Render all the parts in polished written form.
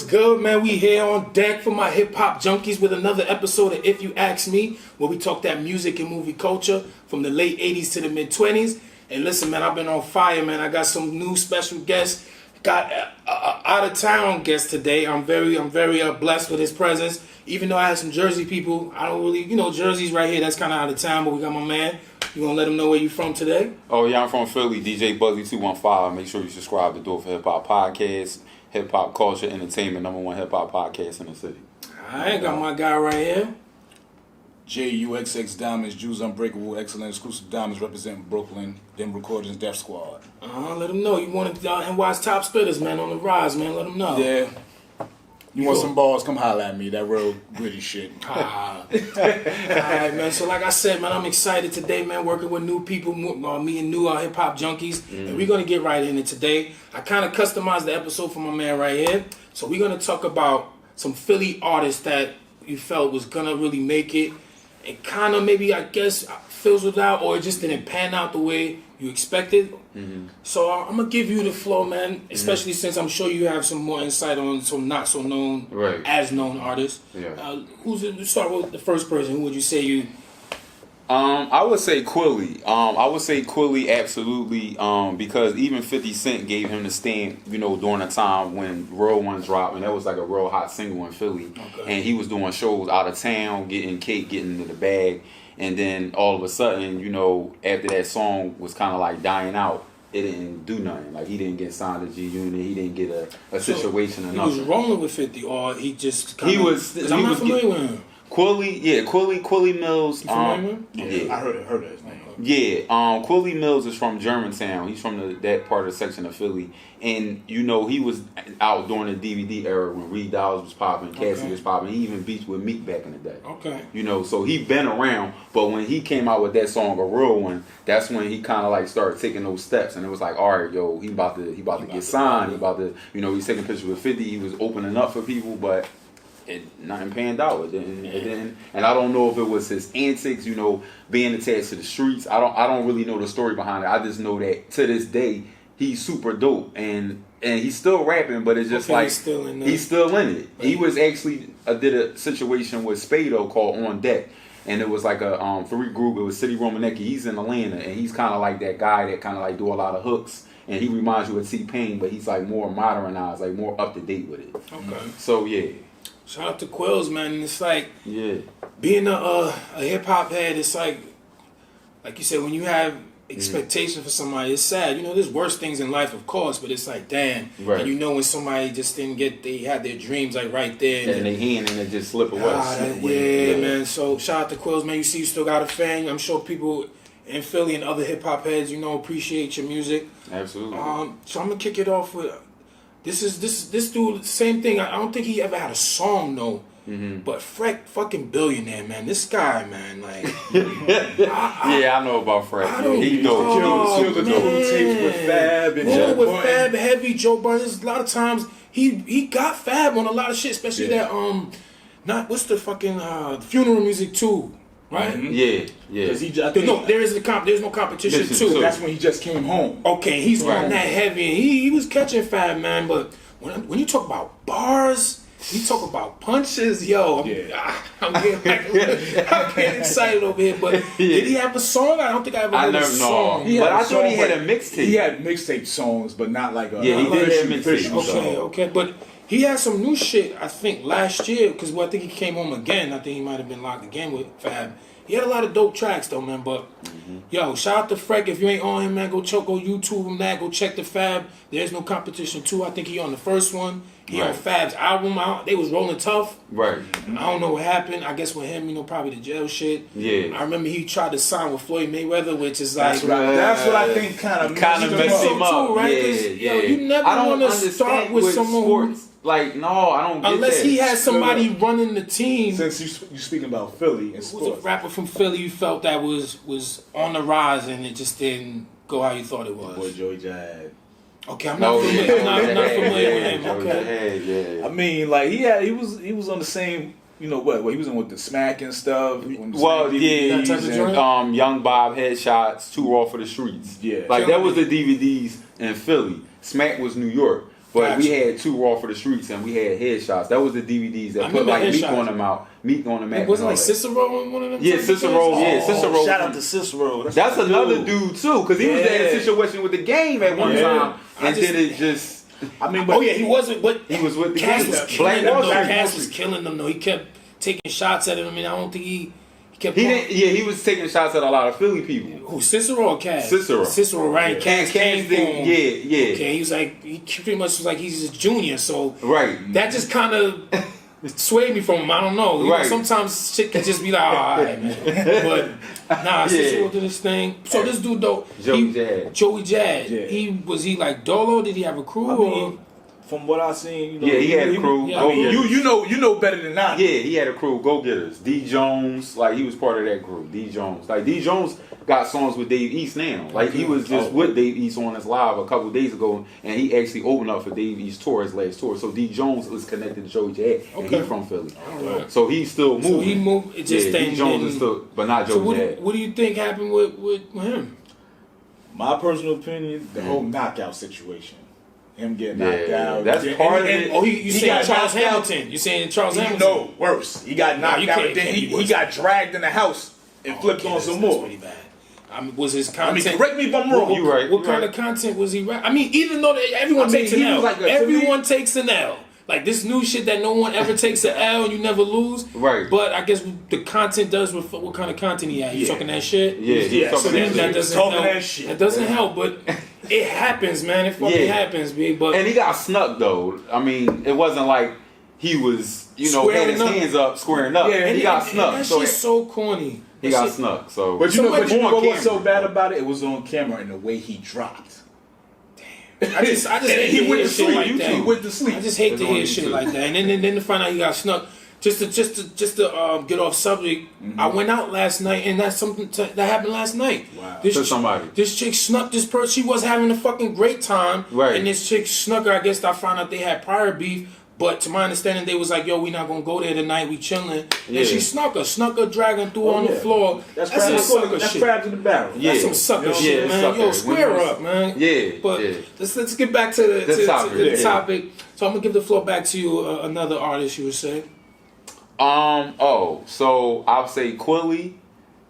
good, man? We here on deck for my hip hop junkies with another episode of If You Ask Me, where we talk that music and movie culture from the late 80s to the mid 20s. And listen, man, I've been on fire, man. I got some new special guests. Got out of town guest today. I'm very blessed with his presence. Even though I had some Jersey people, I don't really, Jersey's right here. That's kind of out of town, but we got my man. You gonna let him know where you from today? Oh yeah, I'm from Philly. DJ Buzzy 215. Make sure you subscribe to Do It for Hip Hop Podcast, Hip Hop Culture Entertainment, #1 hip hop podcast in the city. I got my guy right here. JUXX Diamonds, Jews Unbreakable, excellent exclusive diamonds representing Brooklyn, Them Recordings, Def Squad. Let them know. You wanted NY's top spitters, man, on the rise, man. Let them know. Yeah. You want some balls, come holler at me. That real gritty shit. All right, man. So like I said, man, I'm excited today, man, working with new people, me and new hip-hop junkies. And we're going to get right in it today. I kind of customized the episode for my man right here. So we're going to talk about some Philly artists that you felt was going to really make it. And kind of maybe, I guess, fizzled out or it just didn't pan out the way you expected. So I'm going to give you the floor, man, especially since I'm sure you have some more insight on some not so known, as known artists. Yeah. Let's start with the first person. Who would you say you... I would say Quilly. I would say Quilly absolutely, because even 50 Cent gave him the stamp, during the time when Real One dropped, and that was like a real hot single in Philly. Okay. And he was doing shows out of town, getting cake, getting into the bag, and then all of a sudden, after that song was kind of like dying out, it didn't do nothing. Like, he didn't get signed to G Unit, he didn't get a situation or nothing. He was rolling with 50, or he just I'm not familiar with him. Quilly Mills. Yeah, I heard of his name. Yeah, Quilly Mills is from Germantown. He's from that part of the section of Philly, and he was out during the DVD era when Reed Dowes was popping, Cassie was popping. He even beats with Meek back in the day. Okay. So he been around, but when he came out with that song, A Real One, that's when he kind of like started taking those steps, and it was like, all right, he about to get signed. He about to, he's taking pictures with 50. He was opening up for people, but nothing panned out. It didn't, and I don't know if it was his antics, being attached to the streets. I don't really know the story behind it. I just know that to this day he's super dope, and he's still rapping, but it's just he's still in it. Right. He was actually did a situation with Spado called On Deck, and it was like a 3 group. It was City Romanecki. He's in Atlanta, and he's kind of like that guy that kind of like do a lot of hooks. And he reminds you of T-Pain, but he's like more modernized, like more up to date with it. Okay. So yeah. Shout out to Quills, man. And it's like being a hip hop head. It's like you said, when you have expectation for somebody, it's sad. There's worse things in life, of course, but it's like, damn. Right. And when somebody just they had their dreams like right there, and they hand and they just slip away. Yeah, man. So shout out to Quills, man. You see, you still got a fan. I'm sure people in Philly and other hip hop heads, appreciate your music. Absolutely. So I'm gonna kick it off with. This dude, same thing. I don't think he ever had a song though. But Freck, fucking billionaire, man. This guy, man, like. I know about Freck. He killed the tapes with Fab and Joe with Fab, Heavy, Joe Budden. A lot of times he got Fab on a lot of shit, especially that what's the fucking Funeral Music 2. Right? Yeah. There's no competition too. That's when he just came home. Okay, he's on that heavy. He was catching Fab, man. But when you talk about bars, you talk about punches, I'm getting excited over here. But did he have a song? I don't think I ever heard a song. But I thought he had a mixtape. He had mixtape songs, but not like a. Yeah, he did have mixtape. Okay, but. He had some new shit, I think, last year, because I think he came home again. I think he might have been locked again with Fab. He had a lot of dope tracks, though, man. But, shout out to Freck. If you ain't on him, man, go YouTube him, man. Go check the Fab. There's No Competition 2. I think he on the first one. He on Fab's album. They was rolling tough. Right. I don't know what happened. I guess with him, probably the jail shit. Yeah. I remember he tried to sign with Floyd Mayweather, which is like... That's what I think kind of messed him up. Too, right? You never want to start with someone sports. Like, no, I don't get unless that. he had somebody running the team. Since you're speaking about Philly and sports. Who's a rapper from Philly you felt that was on the rise and it just didn't go how you thought it was? Boy, Joey Jad. Okay, I'm not familiar with him. Okay. I mean, like he was on the same. He was in with the Smack and stuff. Young Bob Headshots, Too Raw for the Streets. Yeah. Like that was the DVDs in Philly. Smack was New York. But we Gotcha. had 2 Raw for the Streets and we had Headshots. That was the DVDs that I put remember like Meek Headshots. on them out. Meek on the map. It wasn't and like all that. Cicero on one of them? Yeah, type of Cicero. things? Yeah, Cicero. Shout out to Cicero. That's another dude too, because he was in Yeah. a situation with the game at one Yeah. time, and I just- then it just I mean, but Oh yeah, he wasn't. But he was with the Cass game. was Black killing him. Wall Though. Street. Cass was killing him though. He kept taking shots at him. I mean, I don't think he kept. He didn't. Yeah, he was taking shots at a lot of Philly people. Who, Cicero or Cass? Cicero. Cicero, right? And Cass came for didn't. him. Yeah. Okay, he was like, he pretty much was like he's a junior, so Right. that just kind of swayed me from him. I don't know. You know, Right. sometimes shit can just be like, oh, all right, man. But nah, Cicero did his thing. So this dude though, Joey Jad. Joey Jad, Yeah. was he like Dolo? Did he have a crew? I or? mean, from what I seen, you know, Yeah, he had a crew. Yeah, Go I mean, Getters. you know better than I. Yeah, he had a crew. Go Getters. D Jones, like he was part of that crew. D Jones, like D Jones got songs with Dave East now. Like he was just with Dave East on his live a couple days ago, and he actually opened up for Dave East tour, his last tour. So D Jones is connected to Joey Jad, and Okay. he's from Philly. Alright. So he's still moving. So he moved. It just yeah, ain't D Jones didn't- is still, but not So Joey Jad. what do you think happened with him? My personal opinion, the whole knockout situation, him getting knocked Yeah, out. that's And- part of and- it. Oh, you saying got Charles knocked out. Hamilton? You saying Charles He, Hamilton? no, worse. He got knocked you out, can't- and then can't he be worse. got dragged in the house and flipped Okay, on some that's more. pretty bad. I mean, was his I content? mean, correct me if I'm wrong. You right. What you kind right. of content was he? I mean, even though everyone I mean, takes an he L, was like a- everyone takes an L. Like this new shit that no one ever takes an L and you never lose. Right. But I guess the content does reflect what kind of content he had. You Yeah. talking that shit? Yeah, he Yeah, was So talking that, that that shit. doesn't Talking help. that shit. That doesn't help, but it happens, man. It fucking Yeah. happens, big. But And he got snuck though. I mean, it wasn't like he was, had Squaring his up. hands up, squaring up. Yeah, he got and snuck. that So shit's so corny. he That got shit- snuck. So, But you know, Somebody but you know on what was so camera. bad about it? It was on camera and the way he dropped. I just And hate he to went hear to shit sleep. like He that. went to sleep. I just hate It's to on hear shit YouTube. like that, and then to find out he got snuck. Just to get off subject, I went out last night, and that's something that happened last night. Wow. To somebody. This chick snuck this person. She was having a fucking great time, Right. And this chick snuck her. I guess I found out they had prior beef. But to my understanding, they was like, "Yo, we not gonna go there tonight. We chilling." Yeah. And she snuck her, dragging through on the yeah. floor. That's some crabs. sucker That's shit. crabs in the barrel. Yeah. That's some sucker Yeah, shit, it's man. sucker. Yo, square When- up, man. Yeah, But yeah. let's get back to the topic, the yeah. topic. So I'm gonna give the floor back to you. Another artist, you would say. So I would say Quilly,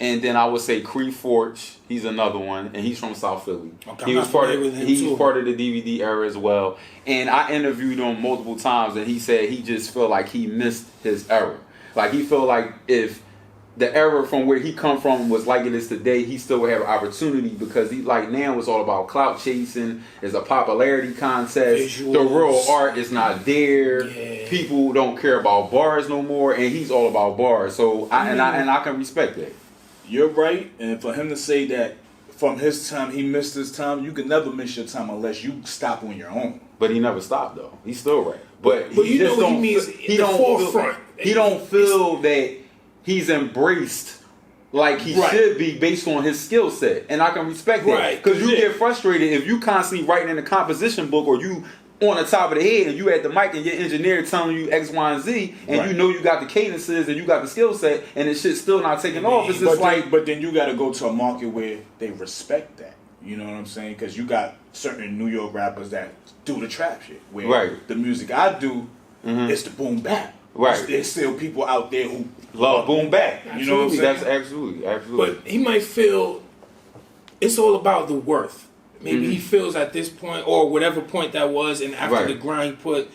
and then I would say Cree Forge. He's another one, and he's from South Philly. Okay, he I'm was not part familiar of with him, he's too. part of the DVD era as well. And I interviewed him multiple times, and he said he just felt like he missed his era. Like he felt like if the era from where he come from was like it is today, he still would have an opportunity because he like now it's all about clout chasing. It's a popularity contest. The Visuals. real art is not there. Yeah. People don't care about bars no more, and he's all about bars. So I can respect that. You're right, and for him to say that from his time he missed his time, you can never miss your time unless you stop on your own. But he never stopped though. He's still right. But you he know just what he don't means, feel- he the don't forefront. Feel, he don't feel that he's embraced like he Right. should be based on his skill set, and I can respect that Right. because you Yeah. get frustrated if you constantly writing in a composition book or you on the top of the head and you at the mic and your engineer telling you X, Y, and Z, and Right. you know you got the cadences and you got the skill set, and the shit's still not taking off. It's just But then you got to go to a market where they respect that. You know what I'm saying? Because you got certain New York rappers that do the trap shit. Where Right. the music I do is the boom bap. Right. There's still people out there who love boom back. You know what I'm saying? That's absolutely. But he might feel it's all about the worth. Maybe Mm-hmm. he feels at this point or whatever point that was, and after Right. the grind he put,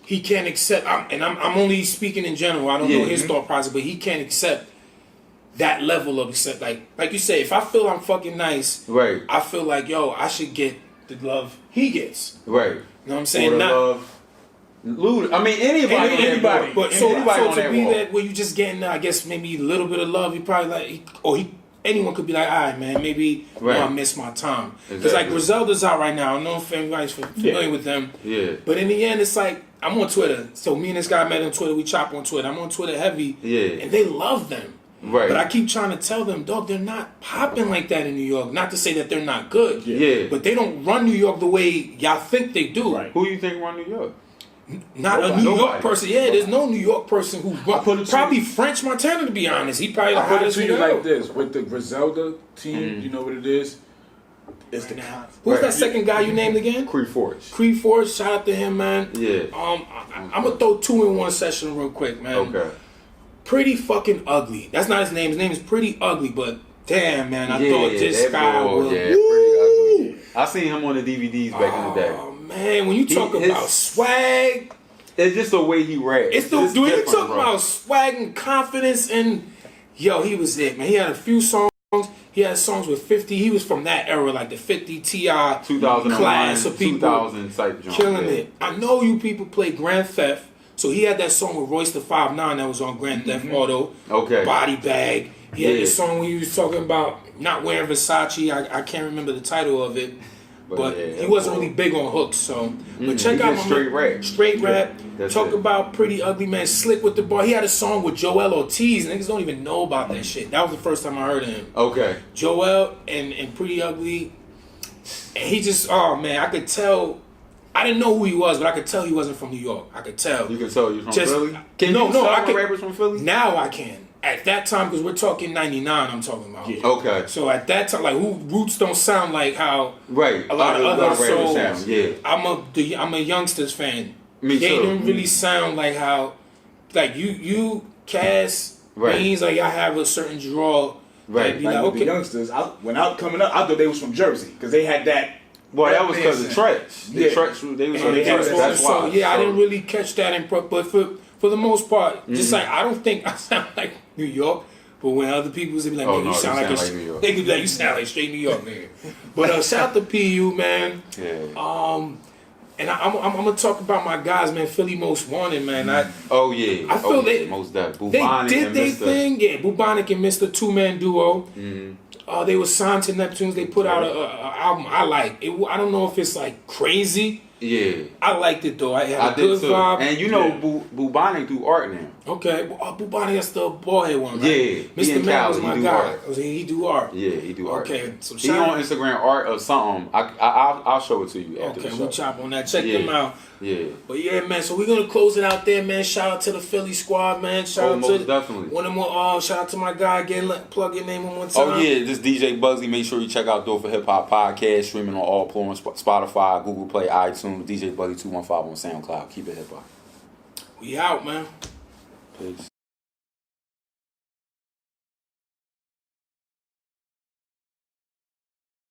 he can't accept. I'm only speaking in general. I don't know Yeah. his thought process, but he can't accept that level of accept. Like you say, if I feel I'm fucking nice, Right. I feel like I should get the love he gets. Right. You know what I'm For saying? the Not love. Luda. I mean, anybody. on that Anybody. walk. But so Anybody on to that be walk. that where you just getting, I guess maybe a little bit of love, you probably anyone could be like, all right, man, maybe Right. I missed my time. Because like Exactly. Griselda's out right now. I don't know if anybody's familiar with them. Yeah. But in the end, it's like I'm on Twitter. So me and this guy met on Twitter. We chop on Twitter. I'm on Twitter heavy. Yeah. And they love them. Right. But I keep trying to tell them, dog, they're not popping like that in New York. Not to say that they're not good. Yeah. But they don't run New York the way y'all think they do. Right. Who you think run New York? Not a Nobody. New York person. Yeah, there's no New York person who put it to probably French Montana to be honest. He probably the I put it hottest to you one like out. this: with the Griselda team, you know what it is. It's the now. con- Who's Right. that second guy you named again? Creed Forge. Creed Forge. Shout out to him, man. Yeah. I'm gonna throw 2 in one session real quick, man. Okay. Pretty fucking ugly. That's not his name. His name is Pretty Ugly, but damn, man, I thought this that guy boy, was. yeah, pretty ugly. I seen him on the DVDs back in the day. Oh man, when you talk his- about swag, It's just the way he raps. it's the dude. You different, talk bro. about swag and confidence, and yo, he was it, man. He had a few songs. He had songs with 50. He was from that era, like the 50 Ti 2001, class of people 2000 type joint. killing yeah. it. I know you people play Grand Theft, so he had that song with Royce the 5'9" that was on Grand Theft Auto. Okay. Body Bag. He had Yeah. this song when he was talking about not wearing Versace. I can't remember the title of it. But yeah, he that wasn't boy. really big on hooks, so. But he check out just my straight rap. Straight rap. that's Talk it. about Pretty Ugly, man. Slick with the bar. He had a song with Joel Ortiz. Niggas don't even know about that shit. That was the first time I heard of him. Okay. Joel and Pretty Ugly. And he just, oh man, I could tell. I didn't know who he was, but I could tell he wasn't from New York. I could tell. You can tell you're from Just- Philly? Can no, you no, tell I when can- rappers from Philly? Now I can. At that time, because we're talking 99, I'm talking about. Yeah. Okay. So at that time, like, who roots don't sound like how Right. a lot of other rappers souls. sound. Yeah. I'm a youngsters fan. Me They too. don't really sound like how, like you Cass, Right. Beans, like y'all have a certain draw. Right. They'd be Like like, with okay, the youngsters, when I coming up, I thought they was from Jersey because they had that. Well, that was because of Tretch. Yeah. Tretch, they was and on the they had Tretch. had That's so, why. yeah, I So- didn't really catch that but for the most part, just Mm-hmm. like I don't think I sound like New York. But when other people would be like, Oh, man, no, you sound like New York. they could be like, you sound like straight New York, nigga. But shout out to PU, man. Yeah. And I'm gonna talk about my guys, man. Philly Most Wanted, man. Oh yeah. I feel they- most definitely. They Bubonic did and their Mr. thing, yeah. Bubonic and Mr. 2-man duo. They were signed to Neptunes. They put out a album I like. I don't know if it's like crazy. Yeah. I liked it though. I had a I did good too. vibe. And you know, Yeah. Bubonic do art now. Okay, Bubonic, that's the boyhead one, right? Yeah, he Mr. in Man was Cali, my he do guy. art. He do art. Yeah, he do art. Okay, so he shout on Instagram art or something. I'll show it to you after Okay, the we'll show. chop on that. Check Yeah. them out. Yeah. But yeah, man. So we're gonna close it out there, man. Shout out to the Philly squad, man. Shout Oh, out most to definitely. one of more. Shout out to my guy again. Plug your name one more time. Oh yeah, this DJ Bugsy. Make sure you check out Do It For Hip Hop podcast, streaming on all platforms: Spotify, Google Play, iTunes. DJ Bugsy 215 on SoundCloud. Keep it hip hop. We out, man. Peace.